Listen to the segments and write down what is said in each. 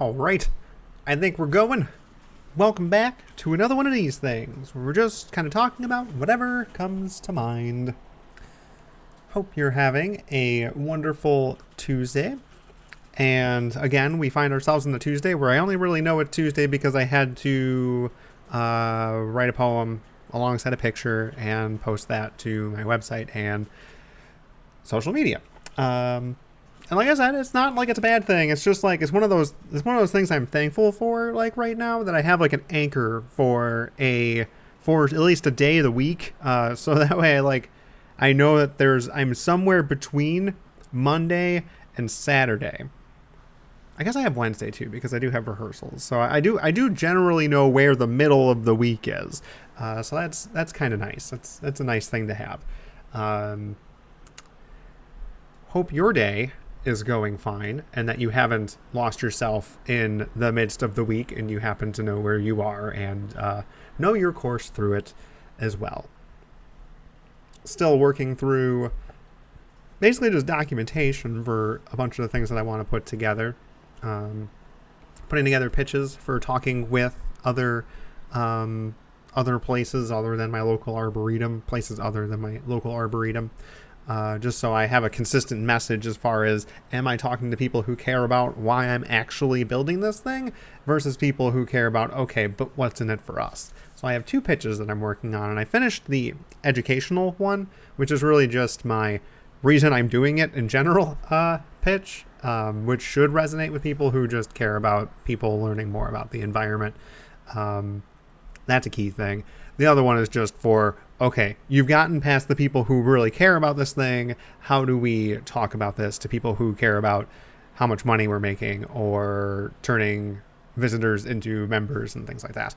All right, I think we're going. Welcome back to another one of these things where we're just kind of talking about whatever comes to mind. Hope you're having a wonderful Tuesday. And again, we find ourselves in the Tuesday where I only really know it's Tuesday because I had to write a poem alongside a picture and post that to my website and social media. And like I said, it's not like it's a bad thing. It's just like it's one of those things I'm thankful for. Like right now, that I have like an anchor for at least a day of the week. So that way, I know that I'm somewhere between Monday and Saturday. I guess I have Wednesday too because I do have rehearsals. So I do generally know where the middle of the week is. So that's kind of nice. That's a nice thing to have. Hope your day is going fine and that you haven't lost yourself in the midst of the week and you happen to know where you are and know your course through it as well. Still working through basically just documentation for a bunch of the things that I want to put together. Putting together pitches for talking with other places other than my local arboretum, just so I have a consistent message as far as, am I talking to people who care about why I'm actually building this thing versus people who care about, okay, but what's in it for us? So I have two pitches that I'm working on, and I finished the educational one, which is really just my reason I'm doing it in general pitch, which should resonate with people who just care about people learning more about the environment. That's a key thing. The other one is just for, okay, you've gotten past the people who really care about this thing. How do we talk about this to people who care about how much money we're making or turning visitors into members and things like that?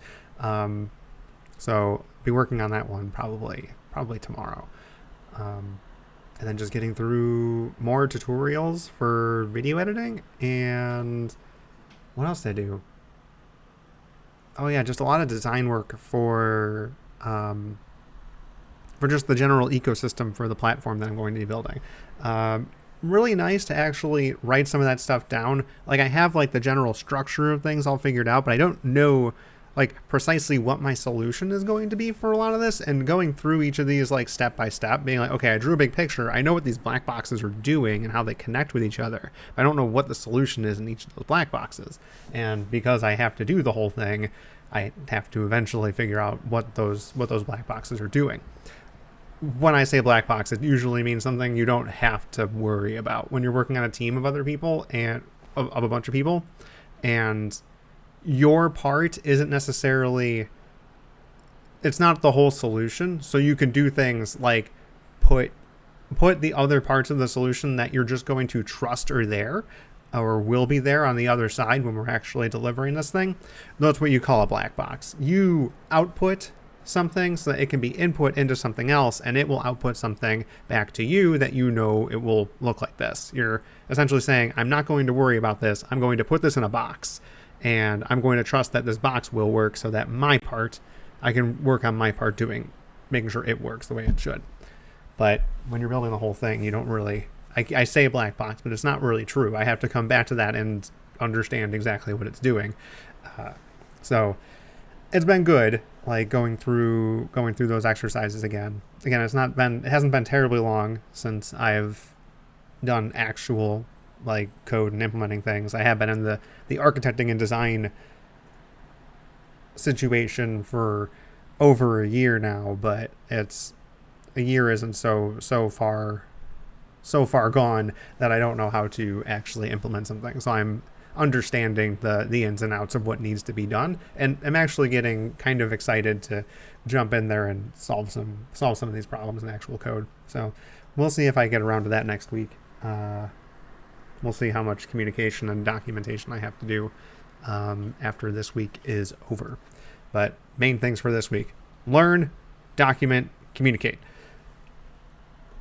So be working on that one probably tomorrow. And then just getting through more tutorials for video editing. And what else did I do? Oh yeah, just a lot of design work for just the general ecosystem for the platform that I'm going to be building. Really nice to actually write some of that stuff down. Like I have like the general structure of things all figured out, but I don't know like precisely what my solution is going to be for a lot of this, and going through each of these like step by step, being like, okay, I drew a big picture. I know what these black boxes are doing and how they connect with each other. But I don't know what the solution is in each of those black boxes. And because I have to do the whole thing, I have to eventually figure out what those black boxes are doing. When I say black box, it usually means something you don't have to worry about when you're working on a team of other people and of a bunch of people, and your part isn't necessarily, it's not the whole solution. So you can do things like put the other parts of the solution that you're just going to trust are there or will be there on the other side when we're actually delivering this thing. That's what you call a black box. You output something so that it can be input into something else, and it will output something back to you that you know it will look like this. You're essentially saying, I'm not going to worry about this. I'm going to put this in a box, and I'm going to trust that this box will work so that I can work on my part making sure it works the way it should. But when you're building the whole thing, you don't really, I say black box, but it's not really true. I have to come back to that and understand exactly what it's doing. So it's been good, like going through those exercises again. It hasn't been terribly long since I've done actual like code and implementing things. I have been in the architecting and design situation for over a year now, but a year isn't so far gone that I don't know how to actually implement something. So I'm understanding the ins and outs of what needs to be done, and I'm actually getting kind of excited to jump in there and solve some of these problems in actual code. So we'll see if I get around to that next week. We'll see how much communication and documentation I have to do after this week is over. But main things for this week: learn, document, communicate.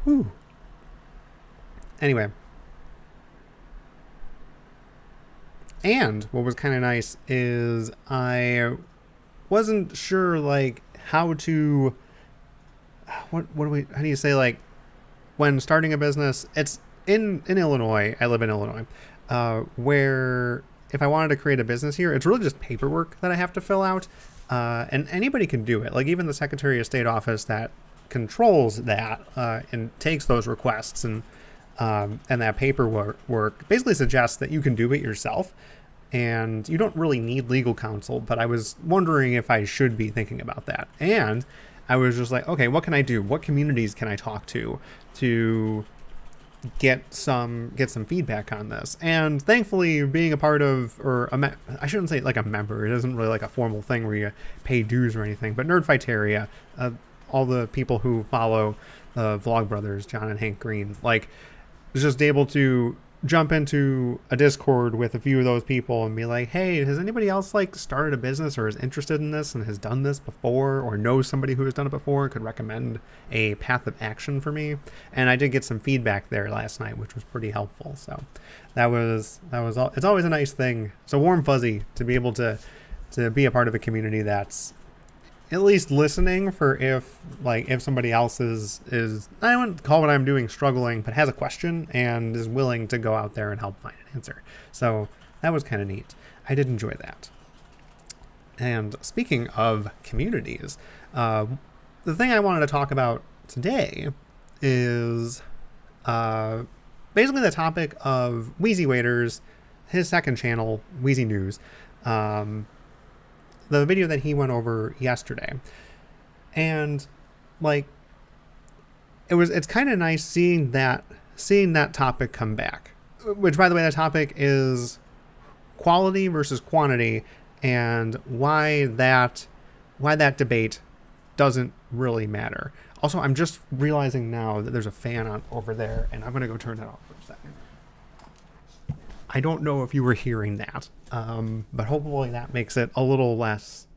Whew. Anyway. And what was kind of nice is I wasn't sure like how to, how do you say, like when starting a business, it's in Illinois. I live in Illinois, where if I wanted to create a business here, it's really just paperwork that I have to fill out. And anybody can do it. Like even the Secretary of State office that controls that and takes those requests and that paperwork basically suggests that you can do it yourself. And you don't really need legal counsel, but I was wondering if I should be thinking about that. And I was just like, okay, what can I do? What communities can I talk to get some feedback on this? And thankfully, being a part of, I shouldn't say like a member. It isn't really like a formal thing where you pay dues or anything. But Nerdfighteria, all the people who follow the Vlogbrothers, John and Hank Green, like, was just able to jump into a Discord with a few of those people and be like, hey, has anybody else like started a business or is interested in this and has done this before or knows somebody who has done it before and could recommend a path of action for me? And I did get some feedback there last night, which was pretty helpful. So that was all. It's always a nice thing. It's a warm fuzzy to be able to be a part of a community that's at least listening for if somebody else is I wouldn't call what I'm doing struggling, but has a question and is willing to go out there and help find an answer. So that was kind of neat. I did enjoy that. And speaking of communities, the thing I wanted to talk about today is basically the topic of WheezyWaiter's, his second channel, WheezyNews. The video that he went over yesterday, and like it's kind of nice seeing that topic come back, which by the way, that topic is quality versus quantity and why that debate doesn't really matter. Also, I'm just realizing now that there's a fan on over there and I'm going to go turn that off for a second. I don't know if you were hearing that, but hopefully that makes it a little less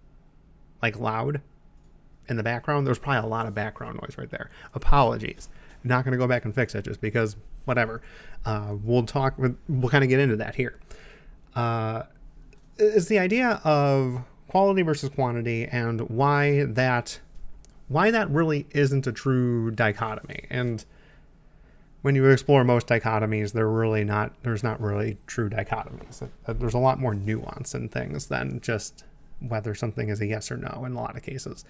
like loud in the background. There's probably a lot of background noise right there. Apologies. Not going to go back and fix it just because whatever. We'll kind of get into that here. It's the idea of quality versus quantity and why that really isn't a true dichotomy. And when you explore most dichotomies, there's not really true dichotomies. There's a lot more nuance in things than just whether something is a yes or no in a lot of cases.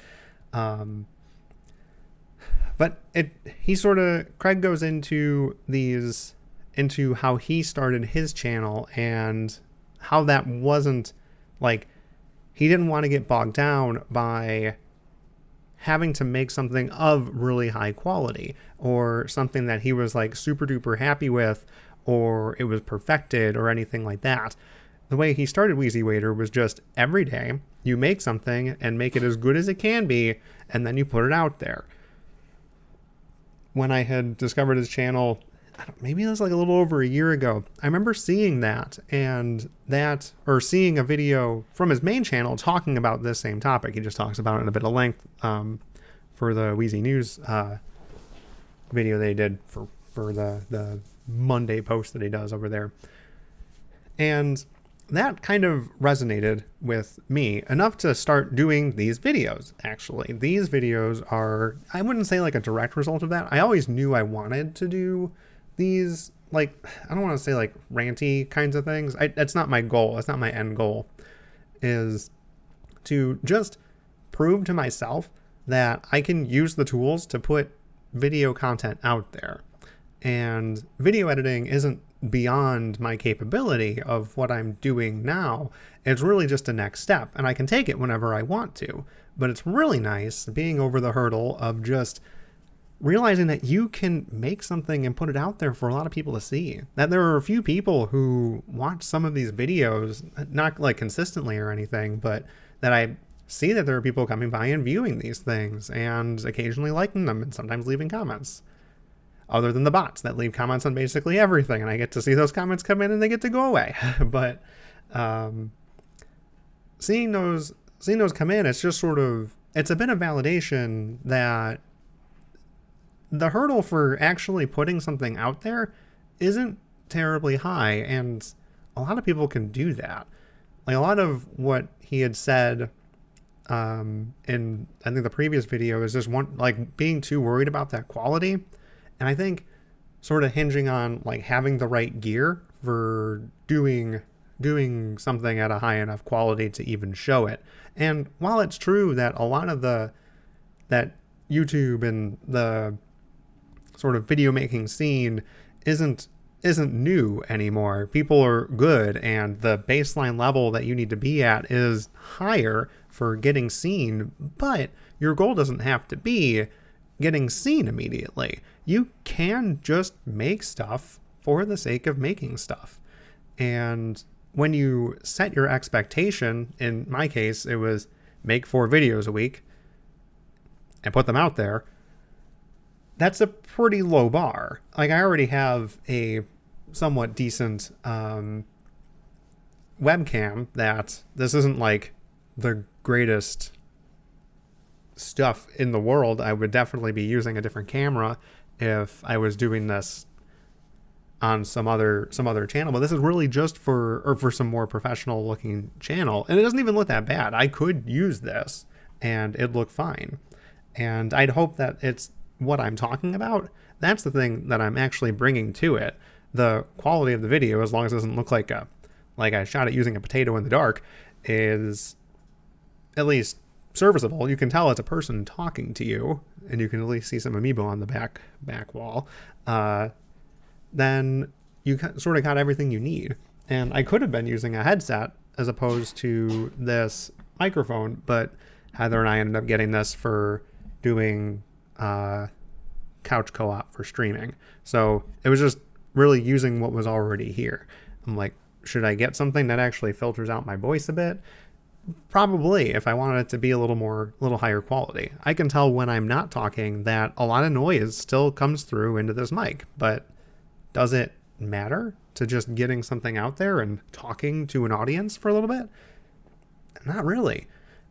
But Craig goes into how he started his channel and how that wasn't like, he didn't want to get bogged down by having to make something of really high quality or something that he was like super duper happy with or it was perfected or anything like that. The way he started WheezyWaiter was just every day you make something and make it as good as it can be and then you put it out there. When I had discovered his channel, maybe it was like a little over a year ago, I remember seeing seeing a video from his main channel talking about this same topic. He just talks about it in a bit of length for the WheezyNews video they did for the Monday post that he does over there. And that kind of resonated with me enough to start doing these videos, actually. These videos are, I wouldn't say like a direct result of that. I always knew I wanted to do these, like, I don't want to say like ranty kinds of things. That's not my goal. That's not my end goal, is to just prove to myself that I can use the tools to put video content out there. And video editing isn't beyond my capability of what I'm doing now. It's really just a next step, and I can take it whenever I want to. But it's really nice being over the hurdle of just realizing that you can make something and put it out there for a lot of people to see. That there are a few people who watch some of these videos, not like consistently or anything, but that I see that there are people coming by and viewing these things and occasionally liking them and sometimes leaving comments. Other than the bots that leave comments on basically everything, and I get to see those comments come in and they get to go away. But seeing those come in, it's just it's a bit of validation that the hurdle for actually putting something out there isn't terribly high, and a lot of people can do that. Like a lot of what he had said in I think the previous video is just being too worried about that quality. And I think sort of hinging on like having the right gear for doing doing something at a high enough quality to even show it. And while it's true that a lot of that YouTube and the sort of video making scene isn't new anymore. People are good, and the baseline level that you need to be at is higher for getting seen, but your goal doesn't have to be getting seen immediately. You can just make stuff for the sake of making stuff. And when you set your expectation, in my case, it was make 4 videos a week and put them out there. That's a pretty low bar. Like, I already have a somewhat decent webcam. That this isn't like the greatest stuff in the world. I would definitely be using a different camera if I was doing this on some other channel, but this is really just for some more professional looking channel, and it doesn't even look that bad. I could use this and it'd look fine, and I'd hope that it's what I'm talking about. That's the thing that I'm actually bringing to it. The quality of the video, as long as it doesn't look like I shot it using a potato in the dark, is at least serviceable. You can tell it's a person talking to you, and you can at least see some amiibo on the back wall. Then you sort of got everything you need. And I could have been using a headset as opposed to this microphone, but Heather and I ended up getting this for doing couch co-op for streaming. So it was just really using what was already here. I'm like, should I get something that actually filters out my voice a bit? Probably, if I wanted it to be a little higher quality. I can tell when I'm not talking that a lot of noise still comes through into this mic, but does it matter to just getting something out there and talking to an audience for a little bit? Not really.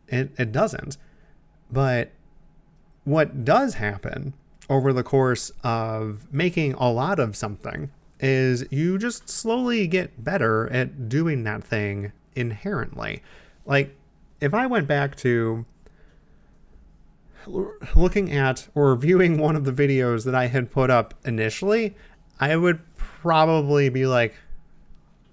It doesn't. But what does happen over the course of making a lot of something is you just slowly get better at doing that thing inherently. Like, if I went back to looking at or viewing one of the videos that I had put up initially, I would probably be like,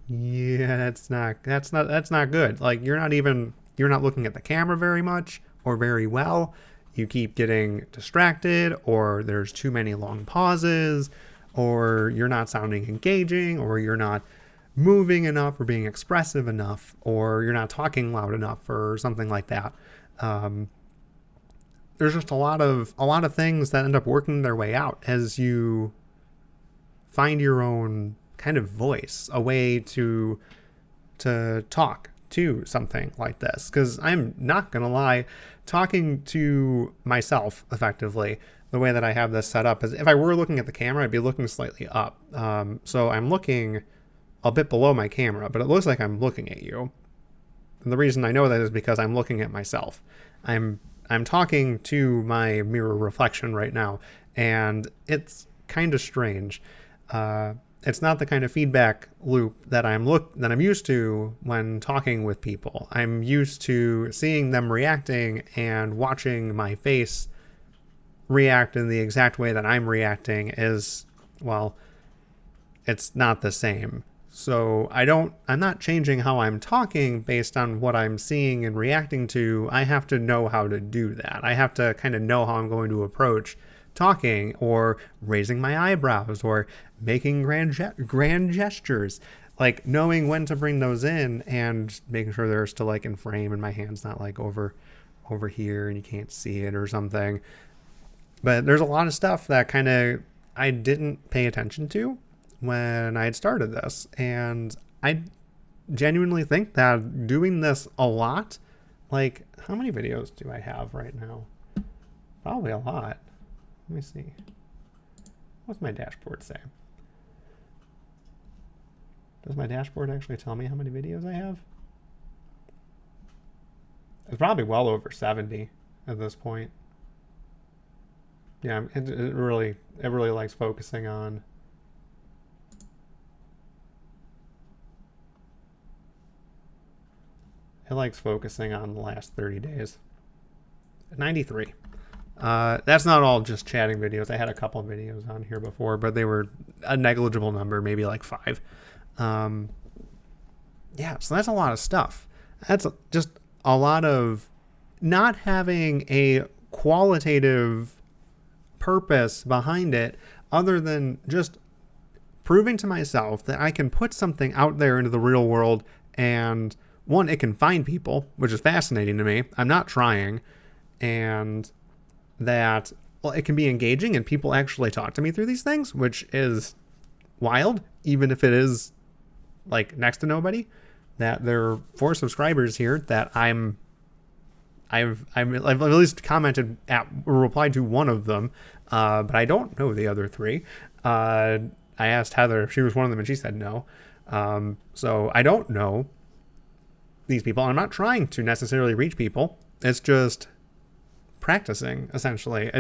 yeah, that's not good. Like, you're not looking at the camera very much or very well. You keep getting distracted, or there's too many long pauses, or you're not sounding engaging, or you're not moving enough or being expressive enough, or you're not talking loud enough, or something like that. There's just a lot of things that end up working their way out as you find your own kind of voice, a way to talk to something like this. Because I'm not gonna lie, talking to myself effectively, the way that I have this set up is, if I were looking at the camera, I'd be looking slightly up. So I'm looking a bit below my camera, but it looks like I'm looking at you. And the reason I know that is because I'm looking at myself. I'm talking to my mirror reflection right now, and it's kind of strange. It's not the kind of feedback loop that I'm used to when talking with people. I'm used to seeing them reacting and watching my face react in the exact way that I'm reacting. Is, well, it's not the same. So I'm not changing how I'm talking based on what I'm seeing and reacting to. I have to know how to do that. I have to kind of know how I'm going to approach talking, or raising my eyebrows, or making grand gestures, like knowing when to bring those in and making sure they're still like in frame and my hand's not like over here and you can't see it or something. But there's a lot of stuff that kind of I didn't pay attention to when I had started this, and I genuinely think that doing this a lot, like, how many videos do I have right now? Probably a lot. Let me see. What's my dashboard say? Does my dashboard actually tell me how many videos I have? It's probably well over 70 at this point. Yeah, it really likes focusing on the last 30 days. 93. That's not all just chatting videos. I had a couple of videos on here before, but they were a negligible number, maybe like 5. Yeah, so that's a lot of stuff. That's just a lot of not having a qualitative purpose behind it other than just proving to myself that I can put something out there into the real world, and one, it can find people, which is fascinating to me. I'm not trying. And that, well, it can be engaging and people actually talk to me through these things, which is wild, even if it is like next to nobody. That there are 4 subscribers here that I've at least commented at or replied to one of them, but I don't know the other 3. I asked Heather if she was one of them, and she said no. So I don't know these people. I'm not trying to necessarily reach people. It's just practicing, essentially.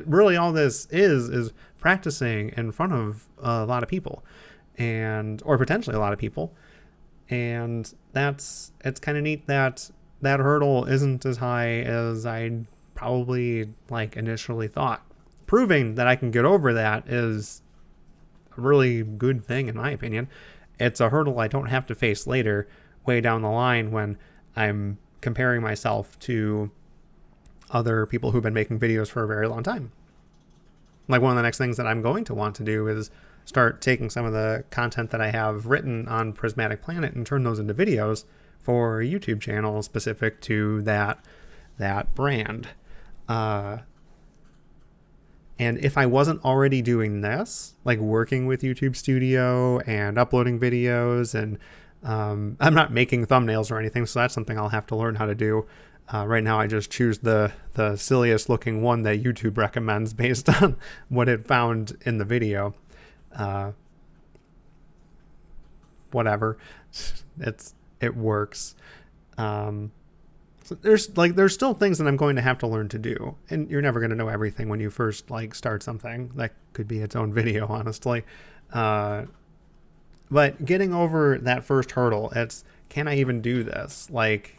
Really all this is practicing in front of a lot of people, or potentially a lot of people. And it's kind of neat that that hurdle isn't as high as I probably initially thought. Proving that I can get over that is a really good thing, in my opinion. It's a hurdle I don't have to face later, way down the line, when I'm comparing myself to other people who've been making videos for a very long time. One of the next things that I'm going to want to do is start taking some of the content that I have written on Prismatic Planet and turn those into videos for a YouTube channel specific to that brand. And if I wasn't already doing this, working with YouTube Studio and uploading videos, and I'm not making thumbnails or anything, so that's something I'll have to learn how to do. Right now I just choose the silliest looking one that YouTube recommends based on what it found in the video. Whatever, it works. So there's still things that I'm going to have to learn to do, and you're never going to know everything when you first start something. That could be its own video, honestly. But getting over that first hurdle, can I even do this?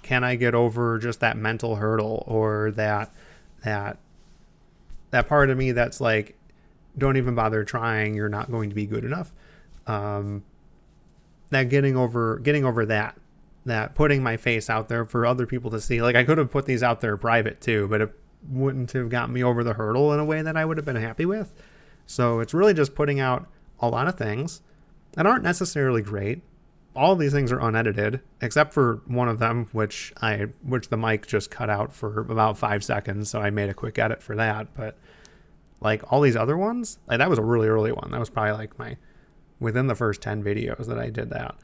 Can I get over just that mental hurdle, or that part of me that's don't even bother trying, you're not going to be good enough. That getting over that putting my face out there for other people to see. I could have put these out there private too, but it wouldn't have gotten me over the hurdle in a way that I would have been happy with. So it's really just putting out a lot of things that aren't necessarily great. All of these things are unedited, except for one of them, which the mic just cut out for about 5 seconds, so I made a quick edit for that. But all these other ones, that was a really early one. That was probably within the first 10 videos that I did that.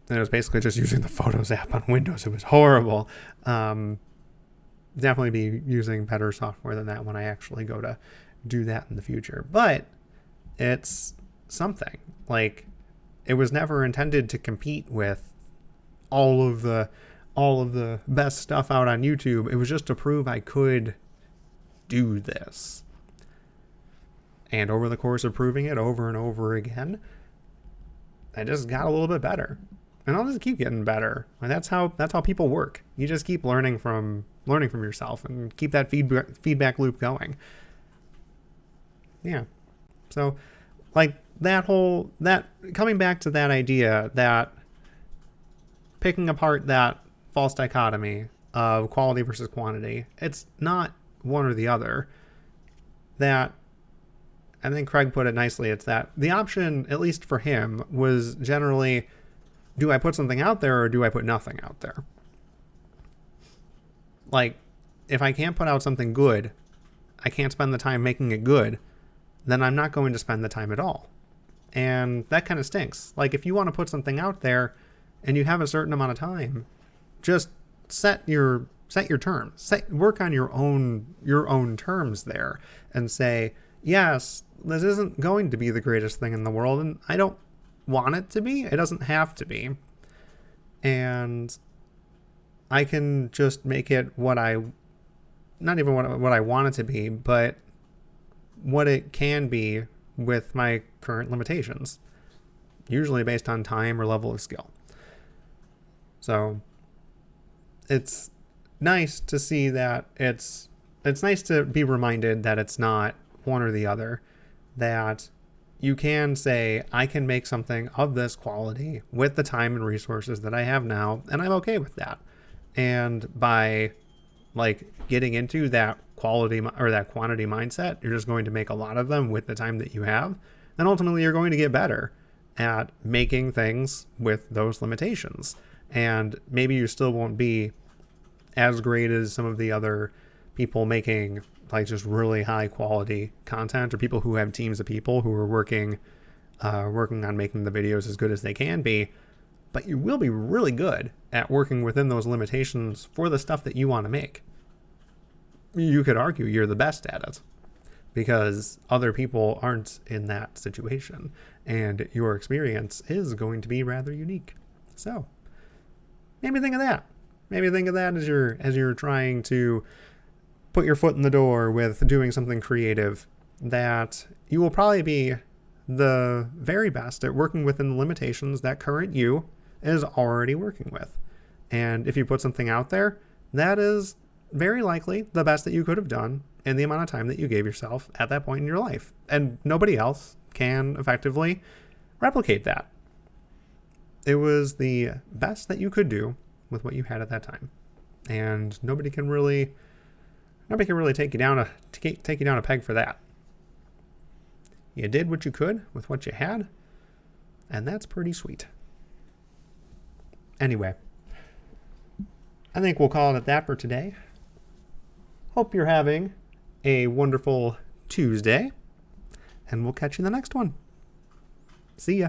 And it was basically just using the Photos app on Windows. It was horrible. Definitely be using better software than that when I actually go to do that in the future. But it's something. It was never intended to compete with all of the best stuff out on YouTube. It was just to prove I could do this. And over the course of proving it over and over again, I just got a little bit better. And I'll just keep getting better. That's how people work. You just keep learning from yourself and keep that feedback loop going. Yeah. So that coming back to that idea, that picking apart that false dichotomy of quality versus quantity, it's not one or the other. That, I think Craig put it nicely, it's that the option, at least for him, was generally, do I put something out there or do I put nothing out there? If I can't put out something good, I can't spend the time making it good, then I'm not going to spend the time at all. And that kind of stinks. If you want to put something out there and you have a certain amount of time, just set your terms. Work on your own terms there, and say, yes, this isn't going to be the greatest thing in the world, and I don't want it to be. It doesn't have to be. And I can just make it not even what I want it to be, but what it can be with my current limitations, usually based on time or level of skill. So it's nice to see that it's nice to be reminded that it's not one or the other, that you can say, I can make something of this quality with the time and resources that I have now, and I'm okay with that. And by like getting into that quality or that quantity mindset, you're just going to make a lot of them with the time that you have. And ultimately you're going to get better at making things with those limitations. And maybe you still won't be as great as some of the other people making like just really high quality content, or people who have teams of people who are working on making the videos as good as they can be. But you will be really good at working within those limitations for the stuff that you want to make. You could argue you're the best at it because other people aren't in that situation, and your experience is going to be rather unique. So maybe think of that. Maybe think of that as you're trying to put your foot in the door with doing something creative, that you will probably be the very best at working within the limitations that current you is already working with. And if you put something out there, that is very likely the best that you could have done in the amount of time that you gave yourself at that point in your life. And nobody else can effectively replicate that. It was the best that you could do with what you had at that time. And nobody can really take you down a peg for that. You did what you could with what you had, and that's pretty sweet. Anyway, I think we'll call it at that for today. Hope you're having a wonderful Tuesday, and we'll catch you in the next one. See ya.